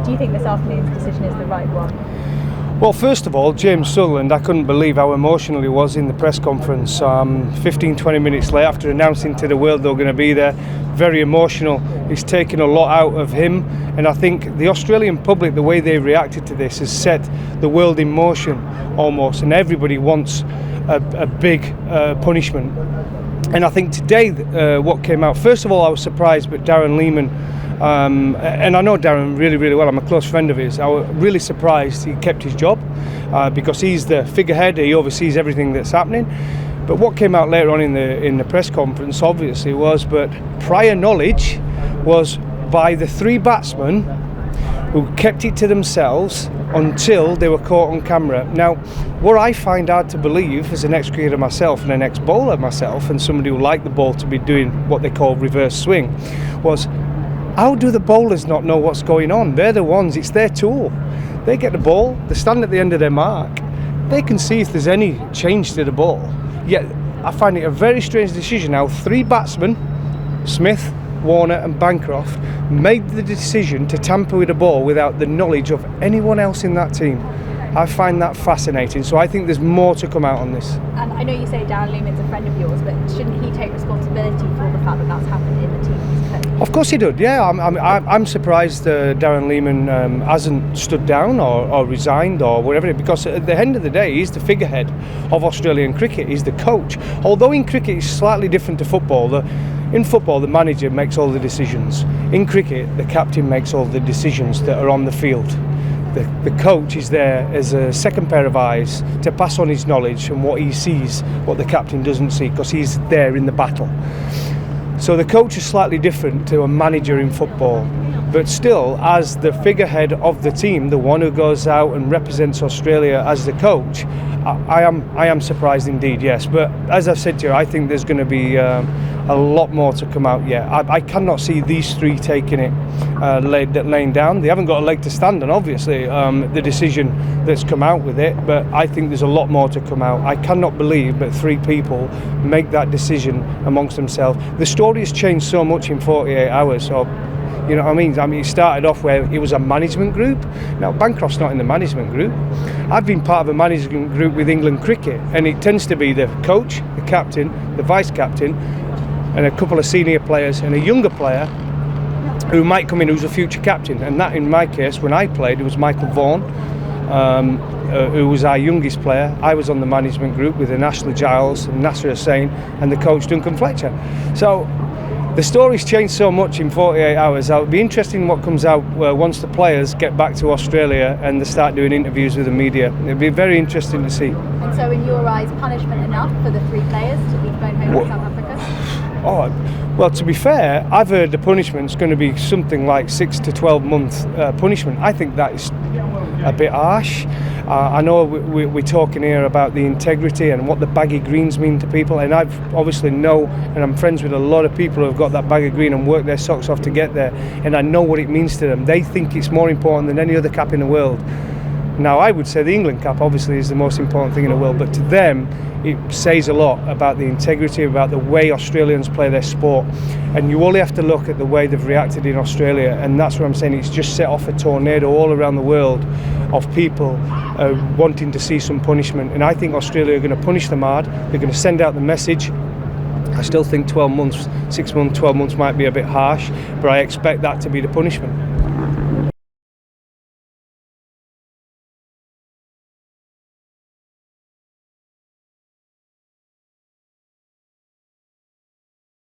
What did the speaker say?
Do you think this afternoon's decision is the right one? Well, first of all, James Sutherland, I couldn't believe how emotional he was in the press conference. 15-20 minutes late after announcing to the world they were going to be there, very emotional. It's taken a lot out of him, and I think the Australian public, the way they reacted to this, has set the world in motion almost, and everybody wants a big punishment. And I think today what came out, first of all, I was surprised, but Darren Lehmann, and I know Darren really, really well. I'm a close friend of his. I was really surprised he kept his job because he's the figurehead. He oversees everything that's happening. But what came out later on in the press conference, obviously, was but prior knowledge was by the three batsmen who kept it to themselves until they were caught on camera. Now, what I find hard to believe as an ex-cricketer myself and an ex-bowler myself and somebody who liked the ball to be doing what they call reverse swing was, how do the bowlers not know what's going on? They're the ones, it's their tool. They get the ball, they stand at the end of their mark, they can see if there's any change to the ball. Yet I find it a very strange decision how three batsmen, Smith, Warner and Bancroft, made the decision to tamper with the ball without the knowledge of anyone else in that team. I find that fascinating, so I think there's more to come out on this. And I know you say Darren Lehmann's a friend of yours, but shouldn't he take responsibility for the fact that that's happened in the team he's coached? Of course he did, yeah. I'm surprised Darren Lehmann hasn't stood down or resigned or whatever, because at the end of the day, he's the figurehead of Australian cricket. He's the coach. Although in cricket it's slightly different to football. In football, the manager makes all the decisions. In cricket, the captain makes all the decisions that are on the field. The coach is there as a second pair of eyes to pass on his knowledge and what he sees, what the captain doesn't see, because he's there in the battle. So the coach is slightly different to a manager in football, but still, as the figurehead of the team, the one who goes out and represents Australia as the coach, I am surprised indeed, yes. But as I've said to you, I think there's going to be a lot more to come out yet. I cannot see these three taking it laying down. They haven't got a leg to stand on, obviously, the decision that's come out with it, but I think there's a lot more to come out. I cannot believe that three people make that decision amongst themselves. The story has changed so much in 48 hours. So, you know what I mean? It started off where it was a management group. Now, Bancroft's not in the management group. I've been part of a management group with England cricket, and it tends to be the coach, the captain, the vice-captain, and a couple of senior players and a younger player who might come in who's a future captain. And that, in my case, when I played, it was Michael Vaughan, who was our youngest player. I was on the management group with Ashley Giles and Nasser Hussain and the coach Duncan Fletcher. So the story's changed so much in 48 hours. It'll be interesting what comes out once the players get back to Australia and they start doing interviews with the media. It'll be very interesting to see. And so in your eyes, punishment enough for the three players to be flown home to South Africa? Oh, well, to be fair, I've heard the punishment's going to be something like 6 to 12 months punishment. I think that is a bit harsh. I know we're talking here about the integrity and what the baggy greens mean to people, and I've obviously know, and I'm friends with a lot of people who have got that baggy green and worked their socks off to get there, and I know what it means to them. They think it's more important than any other cap in the world. Now, I would say the England cap obviously is the most important thing in the world, but to them it says a lot about the integrity, about the way Australians play their sport. And you only have to look at the way they've reacted in Australia, and that's what I'm saying. It's just set off a tornado all around the world of people wanting to see some punishment. And I think Australia are going to punish them hard. They're going to send out the message. I still think 12 months, 6 months, 12 months might be a bit harsh, but I expect that to be the punishment.